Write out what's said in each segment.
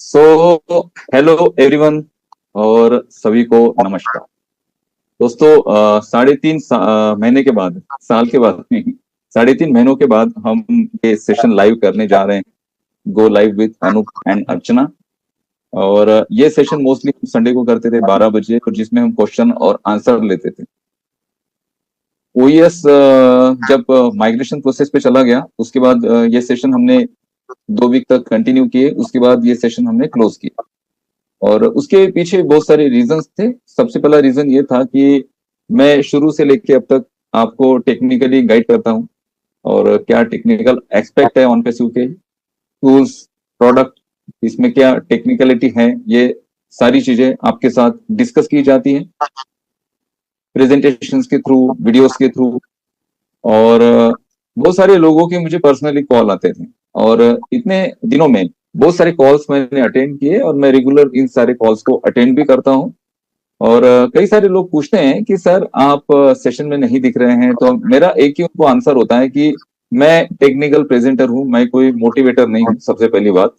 So hello everyone और सभी को नमस्कार दोस्तों। 3.5 महीने के बाद, साल के बाद नहीं, 3.5 महीनों के बाद हम ये सेशन लाइव करने जा रहे हैं। Go live with Anup and Archana. और ये सेशन मोस्टली संडे को करते थे 12 बजे, और जिसमें हम क्वेश्चन और आंसर लेते थे। ओईएस जब माइग्रेशन प्रोसेस पे चला गया, उसके बाद ये सेशन हमने 2 वीक तक कंटिन्यू किए। उसके बाद ये सेशन हमने क्लोज किया, और उसके पीछे बहुत सारे रीजंस थे। सबसे पहला रीजन ये था कि मैं शुरू से लेके अब तक आपको टेक्निकली गाइड करता हूँ, और क्या टेक्निकल एक्सपेक्ट है ऑनपेसिव के, टूल्स, प्रोडक्ट, इसमें क्या टेक्निकलिटी है, ये सारी चीजें आपके साथ डिस्कस की जाती हैं प्रेजेंटेशंस के थ्रू, वीडियोस के थ्रू। और बहुत सारे लोगों के मुझे पर्सनली कॉल आते थे, और इतने दिनों में बहुत सारे कॉल्स मैंने अटेंड किए, और मैं रेगुलर इन सारे कॉल्स को अटेंड भी करता हूँ। और कई सारे लोग पूछते हैं कि सर आप सेशन में नहीं दिख रहे हैं, तो मेरा एक ही उनको आंसर होता है कि मैं टेक्निकल प्रेजेंटर हूँ, मैं कोई मोटिवेटर नहीं हूँ, सबसे पहली बात।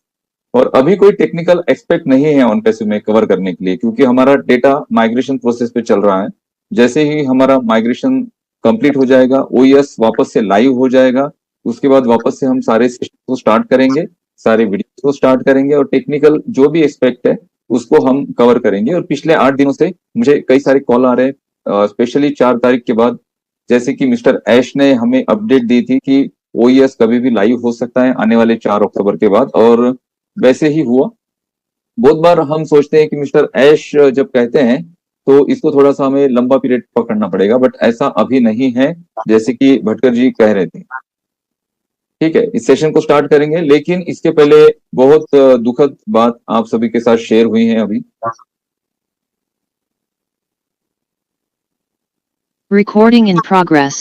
और अभी कोई टेक्निकल एक्सपेक्ट नहीं है ऑन पैसिव में कवर करने के लिए, क्योंकि हमारा डेटा माइग्रेशन प्रोसेस पे चल रहा है। जैसे ही हमारा माइग्रेशन कंप्लीट हो जाएगा, ओईएस वापस से लाइव हो जाएगा, उसके बाद वापस से हम सारे सेशन को स्टार्ट करेंगे, सारे वीडियो को स्टार्ट करेंगे, और टेक्निकल जो भी एक्सपेक्ट है उसको हम कवर करेंगे। और पिछले 8 दिनों से मुझे कई सारे कॉल आ रहे हैं, स्पेशली 4 तारीख के बाद, जैसे कि मिस्टर ऐश ने हमें अपडेट दी थी कि ओईएस कभी भी लाइव हो सकता है आने वाले 4 अक्टूबर के बाद, और वैसे ही हुआ। बहुत बार हम सोचते हैं कि मिस्टर ऐश जब कहते हैं तो इसको थोड़ा सा हमें लंबा पीरियड पकड़ना पड़ेगा, बट ऐसा अभी नहीं है जैसे कि भटकर जी कह रहे थे। ठीक है, इस सेशन को स्टार्ट करेंगे, लेकिन इसके पहले बहुत दुखद बात आप सभी के साथ शेयर हुई है अभी। Recording in progress.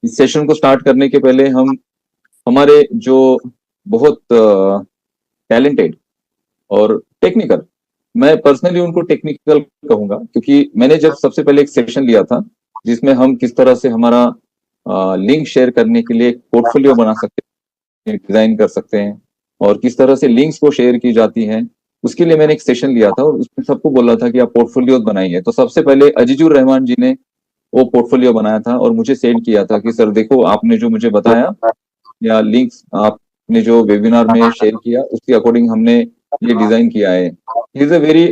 इस सेशन को स्टार्ट करने के पहले हम हमारे जो बहुत टैलेंटेड और टेक्निकल, मैं पर्सनली उनको टेक्निकल कहूंगा, क्योंकि मैंने जब सबसे पहले एक सेशन लिया था जिसमें हम किस तरह से हमारा लिंक शेयर करने के लिए एक पोर्टफोलियो बना सकते हैं, डिजाइन कर सकते हैं, और किस तरह से लिंक्स को शेयर की जाती हैं, उसके लिए मैंने एक सेशन लिया था, और उसमें सबको बोला था कि आप पोर्टफोलियो बनाइए। तो सबसे पहले अजीजुर रहमान जी ने वो पोर्टफोलियो बनाया था, और मुझे सेंड किया था कि सर देखो, आपने जो मुझे बताया या लिंक्स आपने जो वेबिनार में शेयर किया, उसके अकॉर्डिंग हमने ये डिजाइन किया है। He is a very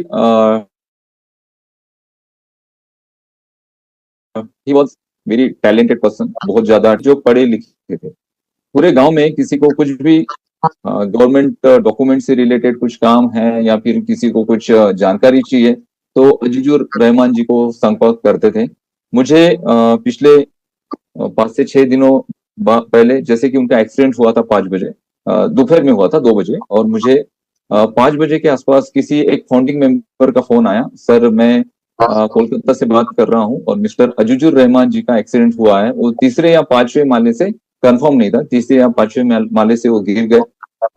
he was very talented person, बहुत ज्यादा जो पढ़े लिखे थे। पूरे गांव में किसी को कुछ भी गवर्नमेंट डॉक्यूमेंट से रिलेटेड कुछ काम है, या फिर किसी को कुछ जानकारी चाहिए, तो अजीजुर रहमान जी को संपर्क करते थे। मुझे पिछले 5 से 6 दिनों पहले, जैसे कि उनका एक्सीडेंट हुआ था 5 बजे, दोपहर में हुआ था 2 बजे, और मुझे 5 बजे के आसपास किसी एक फाउंडिंग मेंबर का फोन आया, सर मैं कोलकाता से बात कर रहा हूँ, और मिस्टर अजीजुर रहमान जी का एक्सीडेंट हुआ है। वो तीसरे या पांचवें माले से, कंफर्म नहीं था, तीसरे या पांचवें माले से वो गिर गए।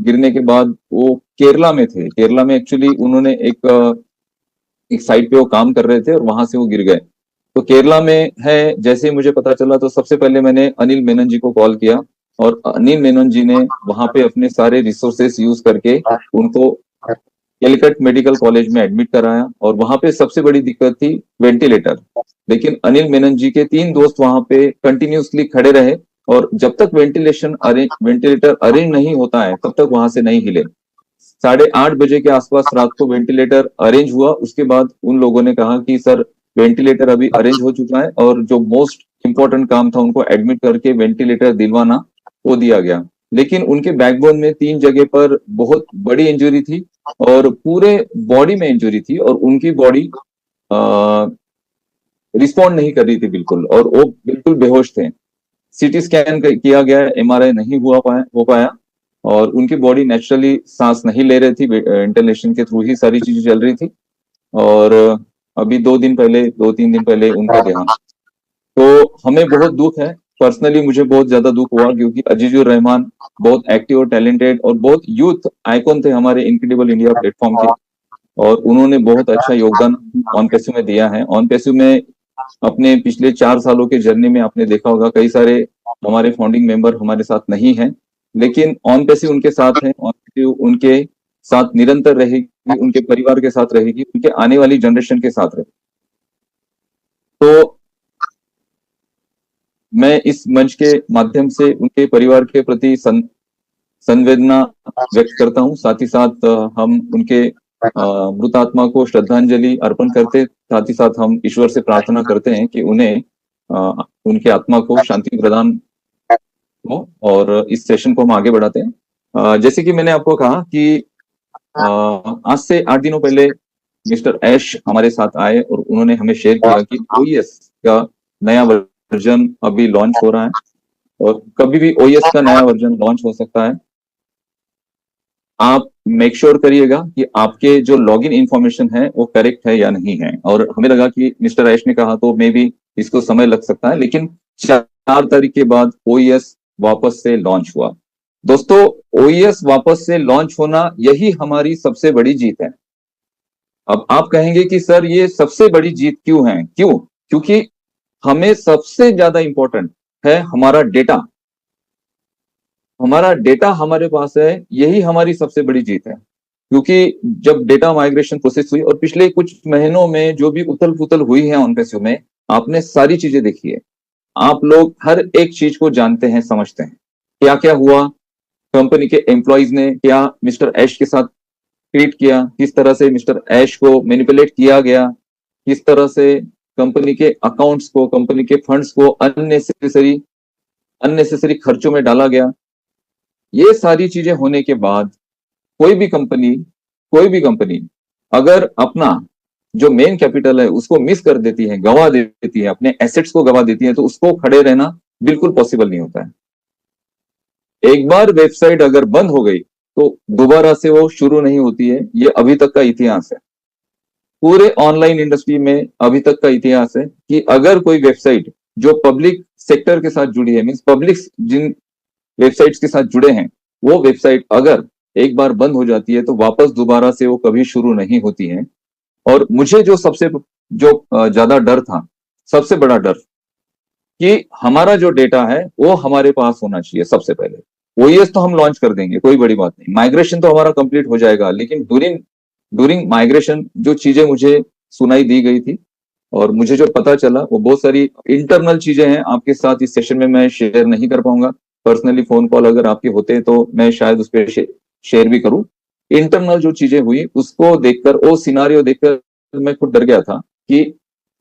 गिरने के बाद वो केरला में थे। केरला में एक्चुअली उन्होंने एक साइट पे वो काम कर रहे थे, और वहां से वो गिर गए। तो केरला में है, जैसे ही मुझे पता चला, तो सबसे पहले मैंने अनिल मेनन जी को कॉल किया, और अनिल मेनन जी ने वहां पे अपने सारे रिसोर्सेस यूज करके उनको कैलकट मेडिकल कॉलेज में एडमिट कराया। और वहां पे सबसे बड़ी दिक्कत थी वेंटिलेटर, लेकिन अनिल मेनन जी के 3 दोस्त वहां पे कंटिन्यूसली खड़े रहे, और जब तक वेंटिलेटर अरेंज नहीं होता है तब तक वहां से नहीं हिले। 8:30 बजे के आसपास रात को वेंटिलेटर अरेंज हुआ। उसके बाद उन लोगों ने कहा कि सर वेंटिलेटर अभी अरेंज हो चुका है, और जो मोस्ट इंपॉर्टेंट काम था उनको एडमिट करके वेंटिलेटर दिलवाना, वो दिया गया। लेकिन उनके बैकबोन में 3 जगह पर बहुत बड़ी इंजरी थी, और पूरे बॉडी में इंजरी थी, और उनकी बॉडी रिस्पॉन्ड नहीं कर रही थी बिल्कुल, और वो बिल्कुल बेहोश थे। सीटी स्कैन किया गया, एमआरआई नहीं हो पाया, और उनकी बॉडी नेचुरली सांस नहीं ले रही थी, वेंटिलेशन के थ्रू ही सारी चीजें चल रही थी। और अभी 2 3 दिन पहले उनका देहांत। तो हमें बहुत दुख है, पर्सनली मुझे बहुत ज्यादा दुख हुआ, क्योंकि अजीजुर रहमान बहुत एक्टिव और टैलेंटेड और बहुत यूथ आइकॉन थे हमारे इनक्रेडिबल इंडिया प्लेटफॉर्म के, और उन्होंने बहुत अच्छा योगदान ऑन पैसिव में दिया है। ऑन पैसिव में अपने पिछले 4 सालों के जर्नी में आपने देखा होगा, कई सारे हमारे फाउंडिंग मेंबर हमारे साथ नहीं हैं, लेकिन ऑन पैसिव उनके साथ हैं। ऑन पैसिव उनके साथ निरंतर रहेगी, उनके परिवार के साथ रहेगी, उनके आने वाली जनरेशन के साथ रहेगी। तो मैं इस मंच के माध्यम से उनके परिवार के प्रति संवेदना व्यक्त करता हूं। साथ ही साथ हम उनके मृत आत्मा को श्रद्धांजलि अर्पण करते, साथ ही साथ हम ईश्वर से प्रार्थना करते हैं कि उन्हें उनके आत्मा को शांति प्रदान हो, और इस सेशन को हम आगे बढ़ाते हैं। जैसे कि मैंने आपको कहा कि आज से 8 दिनों पहले मिस्टर ऐश हमारे साथ आए और उन्होंने हमें शेयर किया कि ओईएस का नया वर्जन अभी लॉन्च हो रहा है, और कभी भी ओईएस का नया वर्जन लॉन्च हो सकता है। आप मेक श्योर करिएगा कि आपके जो लॉगिन इंफॉर्मेशन है वो करेक्ट है या नहीं है। और हमें लगा कि मिस्टर ऐश ने कहा तो मे बी इसको समय लग सकता है, लेकिन 4 तारीख के बाद ओईएस वापस से लॉन्च हुआ। दोस्तों, ओईएस वापस से लॉन्च होना यही हमारी सबसे बड़ी जीत है। अब आप कहेंगे कि सर ये सबसे बड़ी जीत क्यों है? क्योंकि हमें सबसे ज्यादा इंपॉर्टेंट है हमारा डेटा। हमारा डेटा हमारे पास है, यही हमारी सबसे बड़ी जीत है। क्योंकि जब डेटा माइग्रेशन प्रोसेस हुई और पिछले कुछ महीनों में जो भी उथल पुथल हुई है ऑनपेसियो में, आपने सारी चीजें देखी है। आप लोग हर एक चीज को जानते हैं, समझते हैं क्या क्या हुआ, कंपनी के एम्प्लॉइज ने क्या मिस्टर ऐश के साथ ट्रीट किया, किस तरह से मिस्टर ऐश को मैनिपुलेट किया गया, किस तरह से कंपनी के अकाउंट्स को, कंपनी के फंड्स को अननेसेसरी खर्चों में डाला गया। ये सारी चीजें होने के बाद कोई भी कंपनी अगर अपना जो मेन कैपिटल है उसको मिस कर देती है, गवा देती है, अपने एसेट्स को गवा देती है, तो उसको खड़े रहना बिल्कुल पॉसिबल नहीं होता है। एक बार वेबसाइट अगर बंद हो गई तो दोबारा से वो शुरू नहीं होती है। ये अभी तक का इतिहास है, पूरे ऑनलाइन इंडस्ट्री में अभी तक का इतिहास है कि अगर कोई वेबसाइट जो पब्लिक सेक्टर के साथ जुड़ी है, मींस पब्लिक जिन वेबसाइट्स के साथ जुड़े हैं, वो वेबसाइट अगर एक बार बंद हो जाती है तो वापस दोबारा से वो कभी शुरू नहीं होती है। और मुझे जो ज्यादा डर था, सबसे बड़ा डर, कि हमारा जो डेटा है वो हमारे पास होना चाहिए सबसे पहले। ओईएस तो हम लॉन्च कर देंगे, कोई बड़ी बात नहीं, माइग्रेशन तो हमारा कंप्लीट हो जाएगा, लेकिन ड्यूरिंग माइग्रेशन जो चीजें मुझे सुनाई दी गई थी और मुझे जो पता चला, वो बहुत सारी इंटरनल चीजें हैं, आपके साथ इस सेशन में मैं शेयर नहीं कर पाऊंगा। पर्सनली फोन कॉल अगर आपके होते तो मैं शायद उस पर शेयर भी करूं। इंटरनल जो चीजें हुई उसको देखकर, वो सिनारियो देखकर मैं खुद डर गया था कि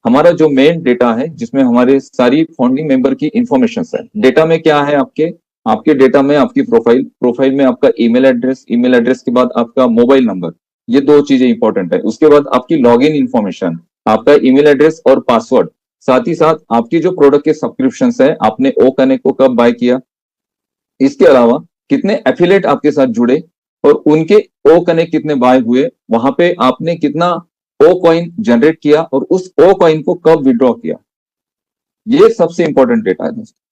हमारा जो मेन डेटा है, जिसमें हमारे सारी फाउंडिंग मेंबर की इंफॉर्मेशन है, डेटा में क्या है, आपके डेटा में आपकी प्रोफाइल में आपका ईमेल एड्रेस के बाद आपका मोबाइल नंबर, ये 2 चीजें इंपॉर्टेंट है। उसके बाद आपकी लॉगिन इंफॉर्मेशन, आपका ईमेल एड्रेस और पासवर्ड, साथ ही साथ आपकी जो प्रोडक्ट के सब्सक्रिप्शन है, आपने ओ कनेक्ट को कब बाय किया, इसके अलावा कितने एफिलिएट आपके साथ जुड़े और उनके ओ कनेक्ट कितने बाय हुए, वहां पे आपने कितना ओ कॉइन जनरेट किया और उस ओ कॉइन को कब विड्रॉ किया, ये सबसे इंपॉर्टेंट डेटा है दोस्तों।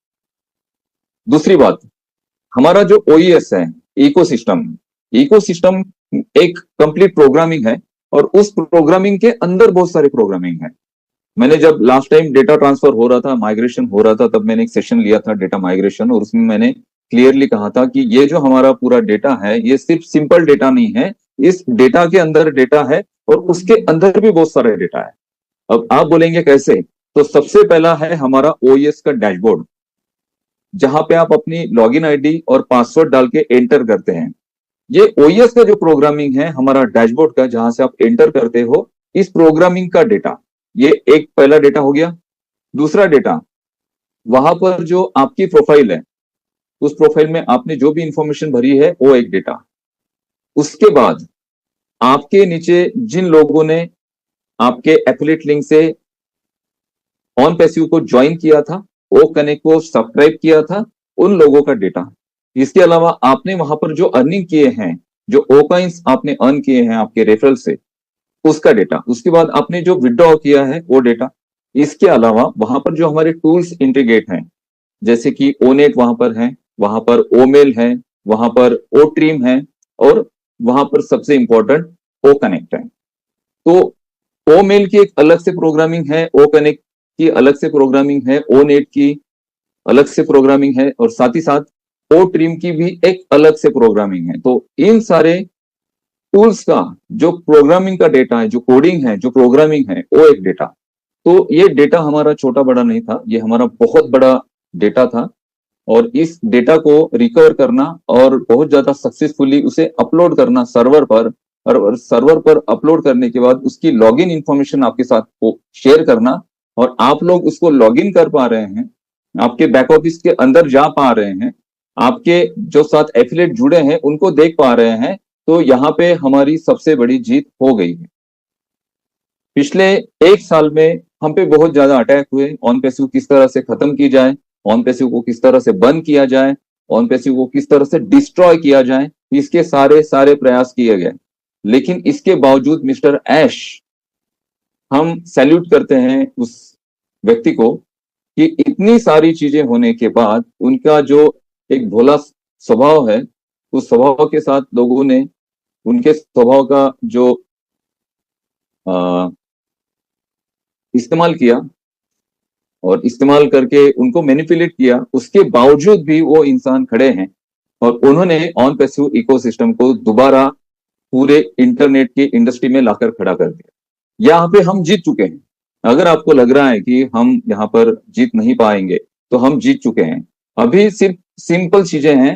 दूसरी बात, हमारा जो ओईएस है, इकोसिस्टम एक कंप्लीट प्रोग्रामिंग है, और उस प्रोग्रामिंग के अंदर बहुत सारे प्रोग्रामिंग है। मैंने जब लास्ट टाइम डेटा ट्रांसफर हो रहा था, माइग्रेशन हो रहा था, तब मैंने एक सेशन लिया था डेटा माइग्रेशन, और उसमें मैंने क्लियरली कहा था कि ये जो हमारा पूरा डेटा है, ये सिर्फ सिंपल डेटा नहीं है, इस डेटा के अंदर डेटा है और उसके अंदर भी बहुत सारे डेटा है। अब आप बोलेंगे कैसे? तो सबसे पहला है हमारा ओईएस का डैशबोर्ड, जहां पे आप अपनी लॉगिन आईडी और पासवर्ड डाल के एंटर करते हैं। ये ओईएस का जो प्रोग्रामिंग है हमारा डैशबोर्ड का, जहां से आप एंटर करते हो, इस प्रोग्रामिंग का डेटा, ये एक पहला डेटा हो गया। दूसरा डेटा, वहां पर जो आपकी प्रोफाइल है, उस प्रोफाइल में आपने जो भी इंफॉर्मेशन भरी है, वो एक डेटा। उसके बाद आपके नीचे जिन लोगों ने आपके एफिलिएट लिंक से ऑन पैसिव को ज्वाइन किया था, ओ कनेक्ट को सब्सक्राइब किया था, उन लोगों का डेटा। इसके अलावा आपने वहां पर जो अर्निंग किए हैं, जो ओ कॉइन्स आपने अर्न किए हैं आपके रेफरल से, उसका डेटा। उसके बाद आपने जो विड्रॉ किया है वो डेटा। इसके अलावा वहां पर जो हमारे टूल्स इंटीग्रेट हैं, जैसे कि ओनेट वहां पर है, वहां पर ओमेल है, वहां पर ओ ट्रीम है, और वहां पर सबसे इंपॉर्टेंट ओ कनेक्ट है। तो ओ मेल की एक अलग से प्रोग्रामिंग है, ओ कनेक्ट की अलग से प्रोग्रामिंग है, ओ नेट की अलग से प्रोग्रामिंग है, और साथ ही साथ ओ ट्रीम की भी एक अलग से प्रोग्रामिंग है। तो इन सारे टूल्स का जो प्रोग्रामिंग का डेटा है, जो कोडिंग है, जो प्रोग्रामिंग है, वो एक डेटा। तो ये डेटा हमारा छोटा बड़ा नहीं था, ये हमारा बहुत बड़ा डेटा था। और इस डेटा को रिकवर करना और बहुत ज्यादा सक्सेसफुली उसे अपलोड करना सर्वर पर, और सर्वर पर अपलोड करने के बाद उसकी लॉगिन इंफॉर्मेशन आपके साथ शेयर करना, और आप लोग उसको लॉगिन कर पा रहे हैं, आपके बैक ऑफिस के अंदर जा पा रहे हैं, आपके जो साथ एफिलिएट जुड़े हैं उनको देख पा रहे हैं, तो यहाँ पे हमारी सबसे बड़ी जीत हो गई है। पिछले एक साल में हम पे बहुत ज्यादा अटैक हुए, ऑन पैसिव किस तरह से खत्म की जाए, ऑन पैसिव को किस तरह से बंद किया जाए, ऑन पैसिव को किस तरह से डिस्ट्रॉय किया जाए, इसके सारे सारे प्रयास किए गए। लेकिन इसके बावजूद मिस्टर ऐश, हम सैल्यूट करते हैं उस व्यक्ति को कि इतनी सारी चीजें होने के बाद उनका जो एक भोला स्वभाव है, उस स्वभाव के साथ लोगों ने उनके स्वभाव का जो इस्तेमाल किया और इस्तेमाल करके उनको मैनिपुलेट किया, उसके बावजूद भी वो इंसान खड़े हैं और उन्होंने ऑन पैसिव इकोसिस्टम को दोबारा पूरे इंटरनेट की इंडस्ट्री में लाकर खड़ा कर दिया। यहाँ पे हम जीत चुके हैं। अगर आपको लग रहा है कि हम यहाँ पर जीत नहीं पाएंगे, तो हम जीत चुके हैं। अभी सिर्फ सिंपल चीजें हैं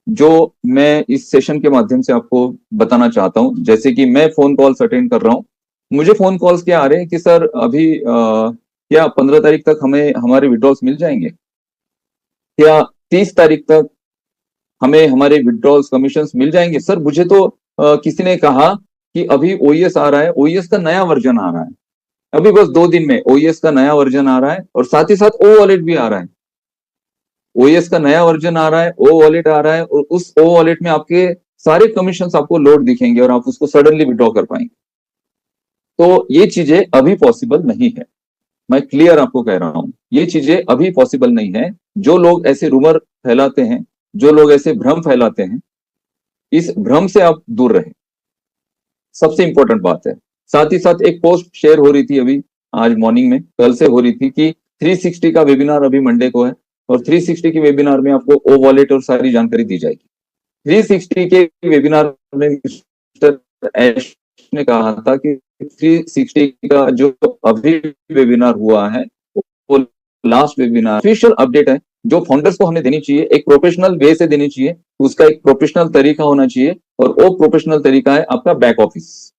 जो मैं इस सेशन के माध्यम से आपको बताना चाहता हूँ। जैसे कि मैं फोन कॉल्स अटेंड कर रहा हूँ, मुझे फोन कॉल्स क्या आ रहे हैं कि सर अभी क्या 15 तारीख तक हमें हमारे विड्रॉल्स मिल जाएंगे, क्या 30 तारीख तक हमें हमारे विड्रॉल्स कमीशंस मिल जाएंगे। सर मुझे तो किसी ने कहा कि अभी ओईएस आ रहा है, ओईएस का नया वर्जन आ रहा है, अभी बस 2 दिन में ओईएस का नया वर्जन आ रहा है, और साथ ही साथ ओ वॉलेट भी आ रहा है। ओईएस का नया वर्जन आ रहा है, ओ वॉलेट आ रहा है, और उस ओ वॉलेट में आपके सारे कमीशंस आपको लोड दिखेंगे और आप उसको सडनली विड्रॉ कर पाएंगे। तो ये चीजें अभी पॉसिबल नहीं है, मैं क्लियर आपको कह रहा हूं, ये चीजें अभी पॉसिबल नहीं है। जो लोग ऐसे रूमर फैलाते हैं, जो लोग ऐसे भ्रम फैलाते हैं, इस भ्रम से आप दूर रहें, सबसे इंपॉर्टेंट बात है। साथ ही साथ एक पोस्ट शेयर हो रही थी अभी आज मॉर्निंग में, कल से हो रही थी, कि 360 का वेबिनार अभी मंडे को है, और 360 के वेबिनार में आपको ओ वॉलेट और सारी जानकारी दी जाएगी। 360 के वेबिनार में मिस्टर ऐश ने कहा था कि 360 का जो अभी वेबिनार हुआ है वो लास्ट वेबिनार ऑफिशियल अपडेट है, जो फाउंडर्स को हमें देनी चाहिए, एक प्रोफेशनल वे से देनी चाहिए, उसका एक प्रोफेशनल तरीका होना चाहिए, और वो प्रोफेशनल तरीका है आपका बैक ऑफिस।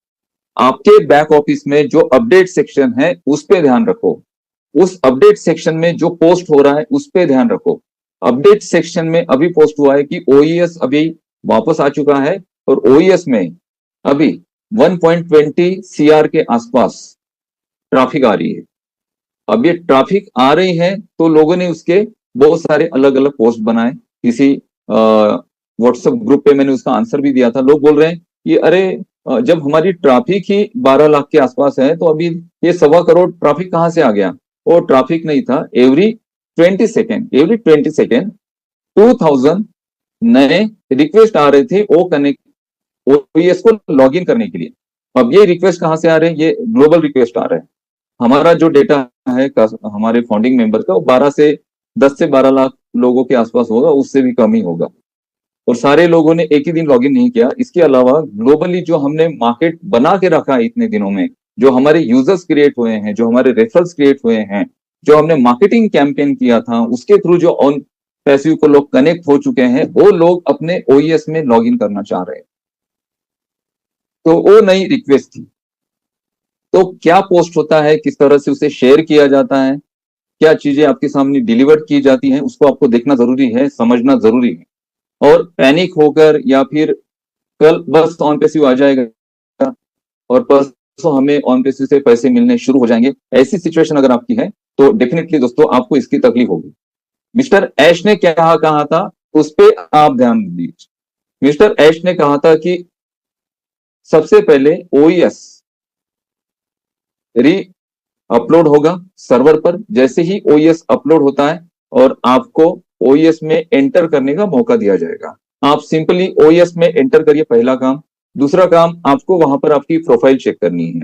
आपके बैक ऑफिस में जो अपडेट सेक्शन है उस पर ध्यान रखो, उस अपडेट सेक्शन में जो पोस्ट हो रहा है उस पर ध्यान रखो। अपडेट सेक्शन में अभी पोस्ट हुआ है कि ओईएस अभी वापस आ चुका है, और ओईएस में अभी 1.20 सीआर के आसपास ट्रैफिक आ रही है। अब ये ट्रैफिक आ रही है तो लोगों ने उसके बहुत सारे अलग अलग पोस्ट बनाए, किसी व्हाट्सएप ग्रुप पे मैंने उसका आंसर भी दिया था। लोग बोल रहे हैं कि अरे जब हमारी ट्रैफिक ही 12 लाख के आसपास है तो अभी ये 1.25 करोड़ ट्रैफिक कहाँ से आ गया। वो ट्रैफिक नहीं था, एवरी 20 सेकेंड 2000 नए रिक्वेस्ट आ रहे थे वो कनेक्ट ओईएस को लॉगिन करने के लिए। अब ये रिक्वेस्ट कहाँ से आ रहे हैं, ये ग्लोबल रिक्वेस्ट आ रहे हैं। हमारा जो डेटा है हमारे फाउंडिंग मेंबर का, वो 10 से 12 लाख लोगों के आसपास होगा, उससे भी कम ही होगा, और सारे लोगों ने एक ही दिन लॉगिन नहीं किया। इसके अलावा ग्लोबली जो हमने मार्केट बना के रखा है इतने दिनों में, जो हमारे यूजर्स क्रिएट हुए हैं, जो हमारे रेफरल्स क्रिएट हुए हैं, जो हमने मार्केटिंग कैंपेन किया था, उसके थ्रू जो ऑन पैसिव को लोग कनेक्ट हो चुके हैं, वो लोग अपने ओईएस में लॉगिन करना चाह रहे हैं। तो वो नई रिक्वेस्ट थी। तो क्या पोस्ट होता है, किस तरह से उसे शेयर किया जाता है, क्या चीजें आपके सामने डिलीवर की जाती हैं, उसको आपको देखना जरूरी है, समझना जरूरी है। और पैनिक होकर या फिर कल बस ऑन पैसिव आ जाएगा और परसों हमें ऑन पैसिव से पैसे मिलने शुरू हो जाएंगे, ऐसी सिचुएशन अगर आपकी है तो डेफिनेटली दोस्तों आपको इसकी तकलीफ होगी। मिस्टर ऐश ने क्या कहा था उस पर आप ध्यान दीजिए। मिस्टर ऐश ने कहा था कि सबसे पहले ओईएस री अपलोड होगा सर्वर पर। जैसे ही ओईएस अपलोड होता है और आपको ओईएस में एंटर करने का मौका दिया जाएगा, आप सिंपली ओईएस में एंटर करिए, पहला काम। दूसरा काम, आपको वहां पर आपकी प्रोफाइल चेक करनी है,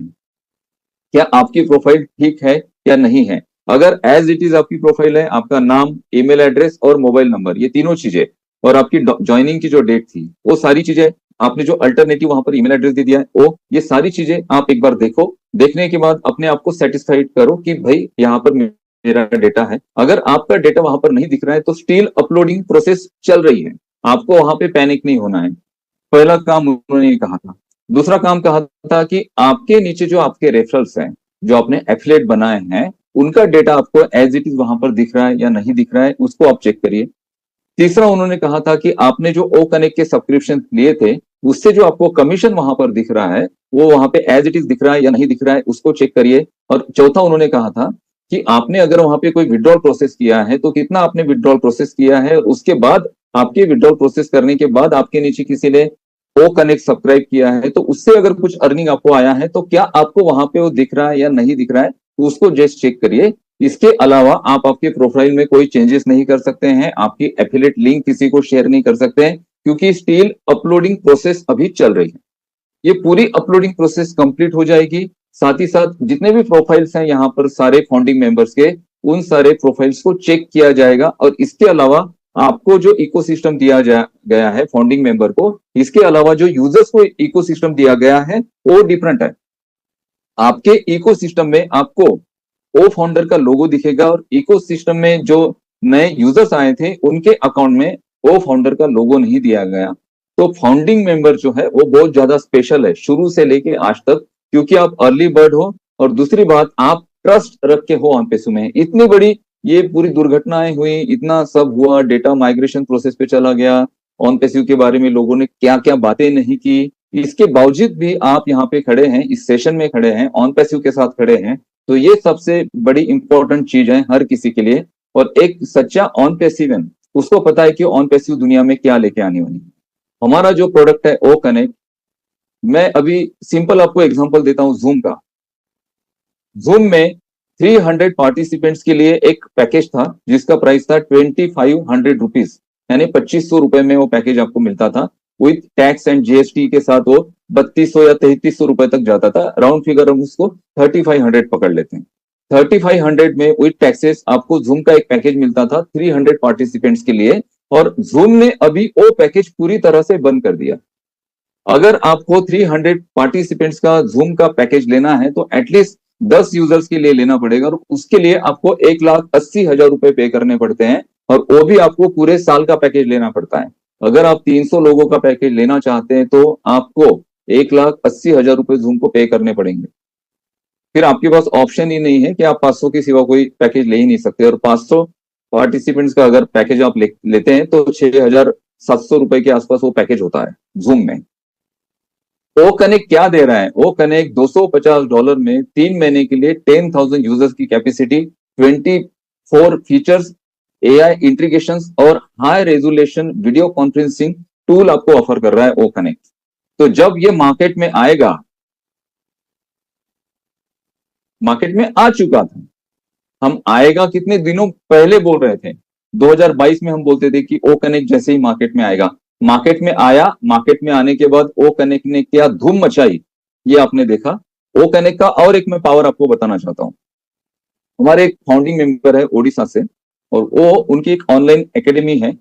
क्या आपकी प्रोफाइल ठीक है या नहीं है। अगर एज इट इज आपकी प्रोफाइल है, आपका नाम, ईमेल एड्रेस और मोबाइल नंबर, ये तीनों चीजें, और आपकी ज्वाइनिंग की जो डेट थी, वो सारी चीजें आपने जो अल्टरनेटिव वहां पर ईमेल एड्रेस दे दिया है वो, ये सारी चीजें आप एक बार देखो। देखने के बाद अपने आप को सेटिस्फाइड करो कि भाई यहाँ पर मेरा डेटा है। अगर आपका डेटा वहां पर नहीं दिख रहा है तो स्टिल अपलोडिंग प्रोसेस चल रही है, आपको वहां पे पैनिक नहीं होना है। पहला काम उन्होंने ये कहा था। दूसरा काम कहा था कि आपके नीचे जो आपके रेफरल्स हैं, जो आपने एफिलिएट बनाए हैं, उनका डेटा आपको एज इट इज वहां पर दिख रहा है या नहीं दिख रहा है, उसको आप चेक करिए। तीसरा उन्होंने कहा था कि आपने जो ओ कनेक्ट के सब्सक्रिप्शन लिए थे, उससे जो आपको कमीशन वहां पर दिख रहा है, वो वहां पे एज इट इज दिख रहा है या नहीं दिख रहा है, उसको चेक करिए। और चौथा उन्होंने कहा था कि आपने अगर वहां पे कोई विड्रॉल प्रोसेस किया है तो कितना आपने विड्रॉल प्रोसेस किया है, और उसके बाद आपके विड्रॉल प्रोसेस करने के बाद आपके नीचे किसी ने ओ कनेक्ट सब्सक्राइब किया है तो उससे अगर कुछ अर्निंग आपको आया है तो क्या आपको वहां पे वो दिख रहा है या नहीं दिख रहा है, तो उसको जस्ट चेक करिए। इसके अलावा आप आपके प्रोफाइल में कोई चेंजेस नहीं कर सकते हैं, आपकी एफिलिएट लिंक किसी को शेयर नहीं कर सकते हैं, क्योंकि स्टिल अपलोडिंग प्रोसेस अभी चल रही है। ये पूरी अपलोडिंग प्रोसेस कंप्लीट हो जाएगी, साथ ही साथ जितने भी प्रोफाइल्स हैं यहाँ पर सारे फाउंडिंग मेंबर्स के, उन सारे प्रोफाइल्स को चेक किया जाएगा। और इसके अलावा आपको जो इकोसिस्टम दिया गया है फाउंडिंग मेंबर को, इसके अलावा जो यूजर्स को इकोसिस्टम दिया गया है वो डिफरेंट है। आपके इकोसिस्टम में आपको ओ फाउंडर का लोगो दिखेगा, और इकोसिस्टम में जो नए यूजर्स आए थे उनके अकाउंट में ओ फाउंडर का लोगो नहीं दिया गया। तो फाउंडिंग मेंबर जो है वो बहुत ज्यादा स्पेशल है शुरू से लेके आज तक, क्योंकि आप अर्ली बर्ड हो, और दूसरी बात आप ट्रस्ट रख के हो ऑनपेसू में। इतनी बड़ी ये पूरी दुर्घटनाएं हुई, इतना सब हुआ, डेटा माइग्रेशन प्रोसेस पे चला गया, ऑनपेसू के बारे में लोगों ने क्या क्या बातें नहीं की, इसके बावजूद भी आप यहाँ पे खड़े हैं, इस सेशन में खड़े हैं, ऑनपेसू के साथ खड़े हैं। तो ये सबसे बड़ी इंपॉर्टेंट चीज है हर किसी के लिए। और एक सच्चा ऑन पैसिव उसको पता है कि ऑन पैसिव दुनिया में क्या लेके आने वाली है। हमारा जो प्रोडक्ट है ओ कनेक्ट, मैं अभी सिंपल आपको एग्जांपल देता हूं जूम का। जूम में 300 पार्टिसिपेंट्स के लिए एक पैकेज था जिसका प्राइस था 2500 रुपीज, यानी 2500 रुपए में वो पैकेज आपको मिलता था। विथ टैक्स एंड जीएसटी के साथ वो 3200 या 3300 रुपए तक जाता था। राउंड फिगर हम उसको 3500 पकड़ लेते हैं। 3500 में विथ टैक्सेस आपको जूम का एक पैकेज मिलता था 300 पार्टिसिपेंट्स के लिए, और जूम ने अभी वो पैकेज पूरी तरह से बंद कर दिया। अगर आपको 300 पार्टिसिपेंट्स का जूम का पैकेज लेना है तो एटलीस्ट 10 यूजर्स के लिए लेना पड़ेगा, और उसके लिए आपको 1,80,000 रुपए पे करने पड़ते हैं, और वो भी आपको पूरे साल का पैकेज लेना पड़ता है। अगर आप 300 लोगों का पैकेज लेना चाहते हैं तो आपको 1,80,000 रुपए जूम को पे करने पड़ेंगे। फिर आपके पास ऑप्शन ही नहीं है कि आप 500 के सिवा कोई पैकेज ले ही नहीं सकते। और 500 पार्टिसिपेंट्स का अगर पैकेज आप लेते हैं तो 6,700 रुपए के आसपास वो पैकेज होता है जूम में। ओ कनेक्ट क्या दे रहा है? ओ कनेक्ट $250 में 3 महीने के लिए 10,000 यूजर्स की कैपेसिटी, 24 फीचर्स, एआई इंटीग्रेशन और high resolution video conferencing tool आपको ऑफर कर रहा है ओ कनेक्ट। तो जब ये मार्केट में आएगा, मार्केट में आ चुका था, हम आएगा कितने दिनों पहले बोल रहे थे, 2022 में हम बोलते थे कि ओ कनेक्ट जैसे ही मार्केट में आएगा। मार्केट में आया, मार्केट में आने के बाद ओ कनेक्ट ने क्या धूम मचाई ये आपने देखा। ओ कनेक्ट का और एक मैं पावर आपको बताना चाहता हूं। हमारे एक फाउंडिंग मेंबर है ओडिशा से, और वो उनकी एक ऑनलाइन एकेडमी है,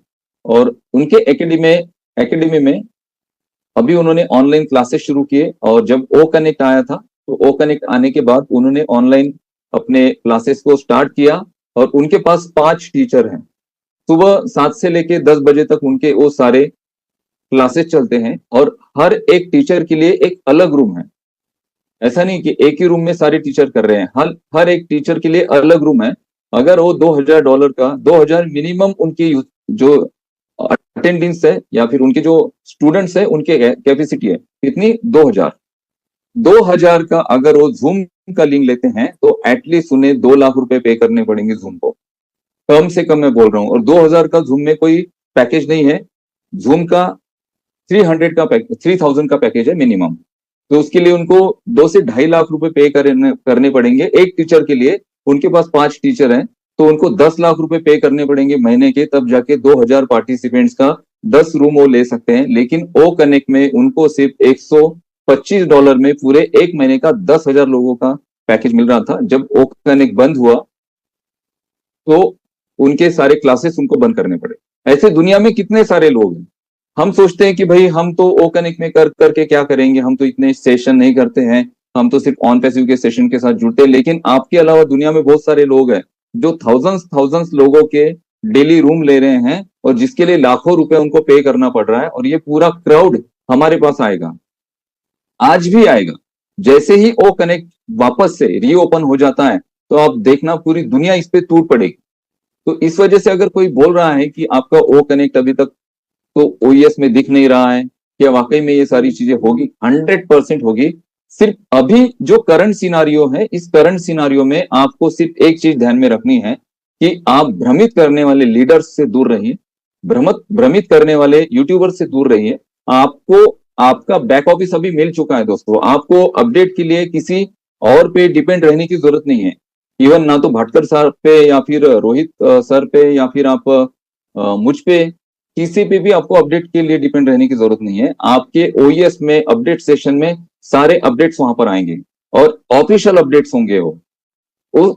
और उनके एकेडमी में अभी उन्होंने ऑनलाइन क्लासेस शुरू किए। और जब ओ कनेक्ट आया था तो ओ कनेक्ट आने के बाद उन्होंने ऑनलाइन अपने क्लासेस को स्टार्ट किया, और उनके पास 5 टीचर हैं। सुबह 7 से लेके 10 बजे तक उनके वो सारे क्लासेस चलते हैं, और हर एक टीचर के लिए एक अलग रूम है। ऐसा नहीं कि एक ही रूम में सारे टीचर कर रहे हैं, हर एक टीचर के लिए अलग रूम है। अगर वो $2,000 का 2,000 मिनिमम उनकी जो अटेंडेंस है या फिर उनके जो स्टूडेंट्स है उनके कैपेसिटी है कितनी, 2,000 का अगर वो जूम का लिंक लेते हैं तो एटलीस्ट उन्हें 2 लाख रुपए पे करने पड़ेंगे जूम को, कम से कम मैं बोल रहा हूं। और 2,000 का जूम में कोई पैकेज नहीं है, जूम का 3,000 का पैकेज है मिनिमम। तो उसके लिए उनको 2 से 2.5 लाख रुपए पे करने पड़ेंगे एक टीचर के लिए। उनके पास 5 टीचर हैं तो उनको 10 लाख रुपए पे करने पड़ेंगे महीने के, तब जाके 2,000 पार्टिसिपेंट्स का 10 रूम वो ले सकते हैं। लेकिन ओ कनेक्ट में उनको सिर्फ $125 में पूरे एक महीने का 10,000 लोगों का पैकेज मिल रहा था। जब ओ कनेक्ट बंद हुआ तो उनके सारे क्लासेस उनको बंद करने पड़े। ऐसे दुनिया में कितने सारे लोग हैं। हम सोचते हैं कि भाई हम तो ओ कनेक्ट में कर करके क्या करेंगे, हम तो इतने सेशन नहीं करते हैं, हम तो सिर्फ ऑन पैसिव के सेशन के साथ जुड़ते हैं। लेकिन आपके अलावा दुनिया में बहुत सारे लोग हैं जो थाउजेंड्स लोगों के डेली रूम ले रहे हैं और जिसके लिए लाखों रुपए उनको पे करना पड़ रहा है, और ये पूरा क्राउड हमारे पास आएगा, आज भी आएगा। जैसे ही ओ कनेक्ट वापस से रीओपन हो जाता है तो आप देखना पूरी दुनिया इस पे टूट पड़ेगी। तो इस वजह से अगर कोई बोल रहा है कि आपका ओ कनेक्ट अभी तक तो ओईएस में दिख नहीं रहा है, क्या वाकई में ये सारी चीजें होगी? 100% होगी। सिर्फ अभी जो करंट सिनारियो है, इस करंट सिनारियो में आपको सिर्फ एक चीज ध्यान में रखनी है कि आप भ्रमित करने वाले लीडर्स से दूर रहिए, भ्रमित करने वाले यूट्यूबर्स से दूर रहिए। आपको आपका बैक ऑफिस अभी मिल चुका है दोस्तों, आपको अपडेट के लिए किसी और पे डिपेंड रहने की जरूरत नहीं है। इवन ना तो भटकर सर पे या फिर रोहित सर पे या फिर आप मुझ पे, किसी पे भी आपको अपडेट के लिए डिपेंड रहने की जरूरत नहीं है। आपके ओईएस में अपडेट सेशन में सारे अपडेट्स वहां पर आएंगे और ऑफिशियल अपडेट्स होंगे वो।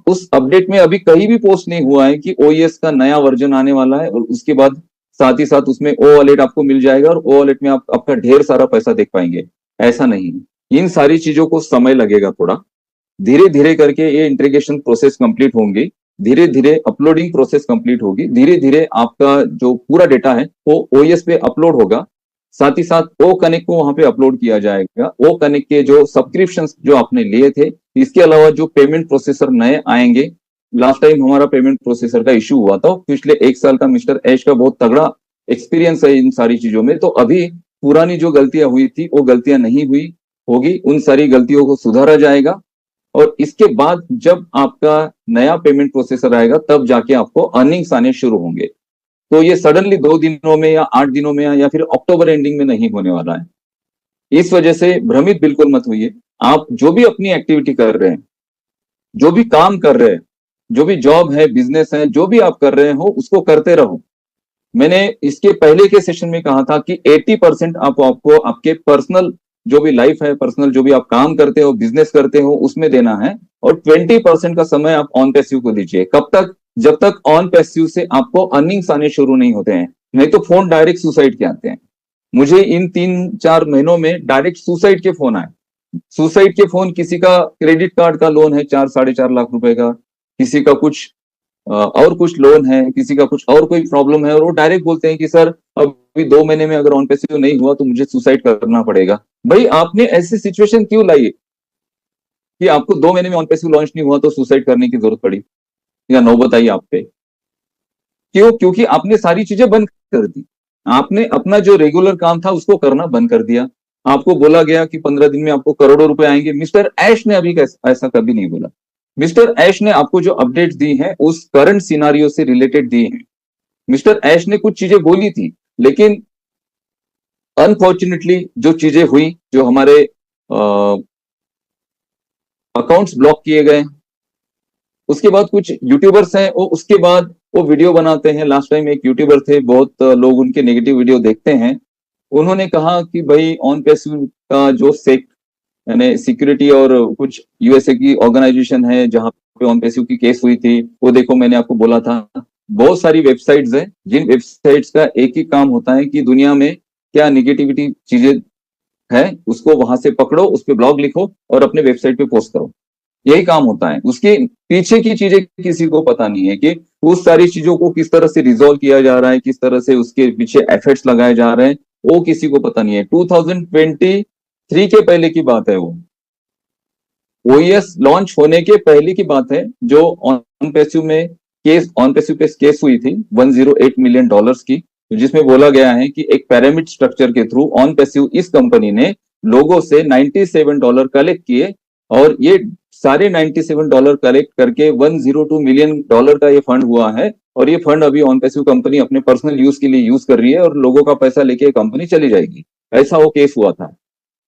उस अपडेट में अभी कहीं भी पोस्ट नहीं हुआ है कि ओईएस का नया वर्जन आने वाला है और उसके बाद साथ ही साथ उसमें ओ वॉलेट आपको मिल जाएगा और ओ वॉलेट में आप आपका ढेर सारा पैसा देख पाएंगे। ऐसा नहीं है। इन सारी चीजों को समय लगेगा थोड़ा, धीरे धीरे करके ये इंटीग्रेशन प्रोसेस कंप्लीट होंगे, धीरे धीरे अपलोडिंग प्रोसेस कंप्लीट होगी, धीरे धीरे आपका जो पूरा डेटा है वो ओएस पे अपलोड होगा। साथ ही साथ ओ कनेक्ट को वहां पे अपलोड किया जाएगा। ओ कनेक्ट के जो सब्सक्रिप्शन जो आपने लिए थे, इसके अलावा जो पेमेंट प्रोसेसर नए आएंगे, लास्ट टाइम हमारा पेमेंट प्रोसेसर का इश्यू हुआ था, पिछले 1 साल का मिस्टर ऐश का बहुत तगड़ा एक्सपीरियंस है इन सारी चीजों में। तो अभी पुरानी जो गलतियां हुई थी वो गलतियां नहीं हुई होगी, उन सारी गलतियों को सुधारा जाएगा। और इसके बाद जब आपका नया पेमेंट प्रोसेसर आएगा तब जाके आपको अर्निंग्स आने शुरू होंगे। तो ये सडनली 2 दिनों में या 8 दिनों में या फिर अक्टूबर एंडिंग में नहीं होने वाला है। इस वजह से भ्रमित बिल्कुल मत होइए। आप जो भी अपनी एक्टिविटी कर रहे हैं, जो भी काम कर रहे हैं, जो भी जॉब है, बिजनेस है, जो भी आप कर रहे हो उसको करते रहो। मैंने इसके पहले के सेशन में कहा था कि 80% आपको आपके पर्सनल जो भी लाइफ है, पर्सनल जो भी आप काम करते हो, बिजनेस करते हो, उसमें देना है, और 20% का समय आप ऑन पैसिव को दीजिए। कब तक? जब तक ऑन पैसिव से आपको अर्निंग्स आने शुरू नहीं होते हैं। नहीं तो फोन डायरेक्ट सुसाइड के आते हैं। मुझे इन 3-4 महीनों में डायरेक्ट सुसाइड के फोन आए। सुसाइड के फोन, किसी का क्रेडिट कार्ड का लोन है 4-4.5 लाख रुपए का, किसी का कुछ और कुछ लोन है, किसी का कुछ और कोई प्रॉब्लम है, और वो डायरेक्ट बोलते हैं कि सर अभी 2 महीने में अगर ऑन पैसिव नहीं हुआ तो मुझे सुसाइड करना पड़ेगा। भाई आपने ऐसी सिचुएशन क्यों लाई कि आपको 2 महीने में ऑन पैसिव लॉन्च नहीं हुआ तो सुसाइड करने की जरूरत पड़ी या नौबत आई आप पे? क्यों? क्योंकि आपने सारी चीजें बंद कर दी। आपने अपना जो रेगुलर काम था उसको करना बंद कर दिया। आपको बोला गया कि 15 दिन में आपको करोड़ों रुपए आएंगे। मिस्टर ऐश ने अभी ऐसा कभी नहीं बोला। मिस्टर ऐश ने आपको जो अपडेट दी है उस करंट सिनारियो से रिलेटेड दी है। मिस्टर ऐश ने कुछ चीजें बोली थी, लेकिन अनफॉर्चुनेटली जो चीजें हुई, जो हमारे अकाउंट्स ब्लॉक किए गए, उसके बाद कुछ यूट्यूबर्स हैं वो उसके बाद वो वीडियो बनाते हैं। लास्ट टाइम एक यूट्यूबर थे, बहुत लोग उनके नेगेटिव वीडियो देखते हैं। उन्होंने कहा कि भाई ऑन पैसिव का जो सेक यानी सिक्योरिटी और कुछ यूएसए की ऑर्गेनाइजेशन है जहां पे ऑन पैसिव की केस हुई थी, वो देखो मैंने आपको बोला था। बहुत सारी वेबसाइट्स हैं जिन वेबसाइट्स का एक ही काम होता है कि दुनिया में क्या निगेटिविटी चीजें है उसको वहां से पकड़ो, उस पर ब्लॉग लिखो और अपने वेबसाइट पे पोस्ट करो। यही काम होता है। उसके पीछे की चीजें किसी को पता नहीं है कि उस सारी चीजों को किस तरह से रिजोल्व किया जा रहा है, किस तरह से उसके पीछे एफर्ट्स लगाए जा रहे हैं, वो किसी को पता नहीं है। 2023 के पहले की बात है, वो ओईएस लॉन्च होने के पहले की बात है, जो ऑन पैसिव में ऑन पैसिव पे केस हुई थी $108 मिलियन की, जिसमें बोला गया है कि एक पिरामिड स्ट्रक्चर के थ्रू ऑन पैसिव इस कंपनी ने लोगों से $97 कलेक्ट किए, और ये सारे $97 कलेक्ट करके $102 मिलियन का ये फंड हुआ है। और ये फंड अभी ऑन पैसिव कंपनी अपने पर्सनल यूज के लिए यूज कर रही है और लोगों का पैसा लेके कंपनी चली जाएगी। ऐसा वो केस हुआ था।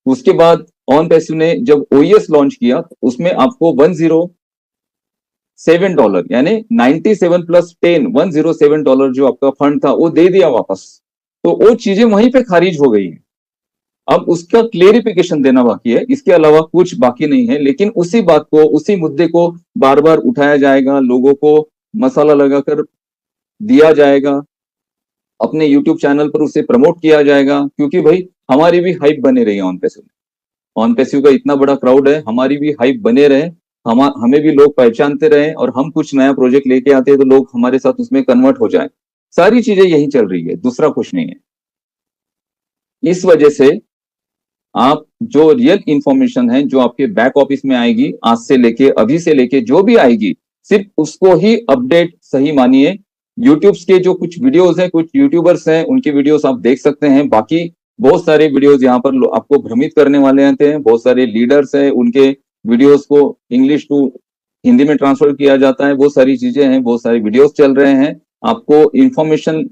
उसके बाद ऑन पैसिव ने जब ओईएस लॉन्च किया तो उसमें आपको $107 यानी 97 प्लस 10 $107 जो आपका फंड था वो दे दिया वापस। तो वो चीजें वहीं पे खारिज हो गई है। अब उसका क्लेरिफिकेशन देना बाकी है, इसके अलावा कुछ बाकी नहीं है। लेकिन उसी बात को, उसी मुद्दे को बार बार उठाया जाएगा, लोगों को मसाला लगाकर दिया जाएगा। अपने यूट्यूब चैनल पर उसे प्रमोट किया जाएगा, क्योंकि भाई हमारी भी हाइप बने रही है ऑन पैसिव में। ऑन पैसिव का इतना बड़ा क्राउड है, हमारी भी हाइप बने रहे, हमें भी लोग पहचानते रहे, और हम कुछ नया प्रोजेक्ट लेके आते हैं तो लोग हमारे साथ उसमें कन्वर्ट हो जाए। सारी चीजें यही चल रही है, दूसरा कुछ नहीं है। इस वजह से आप जो रियल इंफॉर्मेशन है जो आपके बैक ऑफिस में आएगी, आज से लेके अभी से लेके जो भी आएगी, सिर्फ उसको ही अपडेट सही मानिए। यूट्यूब के जो कुछ वीडियोस हैं, कुछ यूट्यूबर्स हैं, उनकी वीडियोस आप देख सकते हैं। बाकी बहुत सारे वीडियोस यहाँ पर आपको भ्रमित करने वाले आते हैं। बहुत सारे लीडर्स हैं, उनके वीडियोस को इंग्लिश टू हिंदी में ट्रांसफर किया जाता है। बहुत सारी चीजें हैं, बहुत सारे वीडियोस चल रहे हैं। आपको इंफॉर्मेशन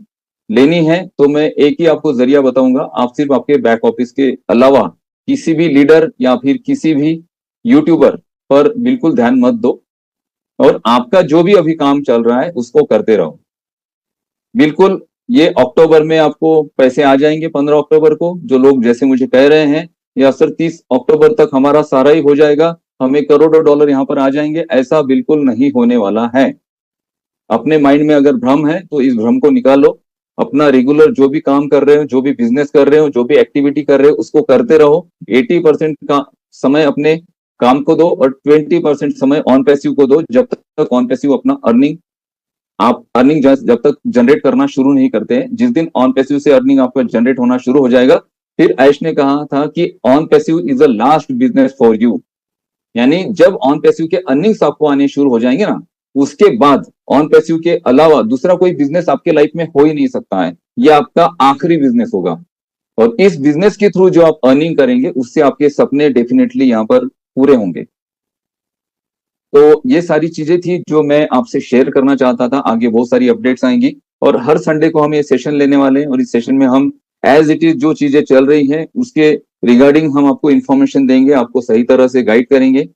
लेनी है तो मैं एक ही आपको जरिया बताऊंगा। आप सिर्फ आपके बैक ऑफिस के अलावा किसी भी लीडर या फिर किसी भी यूट्यूबर पर बिल्कुल ध्यान मत दो, और आपका जो भी अभी काम चल रहा है उसको करते रहो। बिल्कुल ये अक्टूबर में आपको पैसे आ जाएंगे, 15 अक्टूबर को, जो लोग जैसे मुझे कह रहे हैं, या सर 30 अक्टूबर तक हमारा सारा ही हो जाएगा, हमें करोड़ों डॉलर यहाँ पर आ जाएंगे, ऐसा बिल्कुल नहीं होने वाला है। अपने माइंड में अगर भ्रम है तो इस भ्रम को निकालो। अपना रेगुलर जो भी काम कर रहे हो, जो भी बिजनेस कर रहे हो, जो भी एक्टिविटी कर रहे हो, उसको करते रहो। 80% का समय अपने काम को दो और 20% समय ऑन पैसिव को दो। जब तक ऑन पैसिव अपना अर्निंग जब तक जनरेट करना शुरू नहीं करते हैं, जिस दिन ऑन पैसिव से अर्निंग आपका जनरेट होना शुरू हो जाएगा, फिर ऐश ने कहा था कि on passive is the last business for you. यानी जब ऑन पैसिव के अर्निंग्स आपको आने शुरू हो जाएंगे ना, उसके बाद ऑन पैसिव के अलावा दूसरा कोई बिजनेस आपके लाइफ में हो ही नहीं सकता है। ये आपका आखिरी बिजनेस होगा, और इस बिजनेस के थ्रू जो आप अर्निंग करेंगे उससे आपके सपने डेफिनेटली यहाँ पर पूरे होंगे। तो ये सारी चीजें थी जो मैं आपसे शेयर करना चाहता था। आगे बहुत सारी अपडेट्स आएंगी, और हर संडे को हम ये सेशन लेने वाले हैं, और इस सेशन में हम एज इट इज जो चीजें चल रही हैं उसके रिगार्डिंग हम आपको इंफॉर्मेशन देंगे, आपको सही तरह से गाइड करेंगे।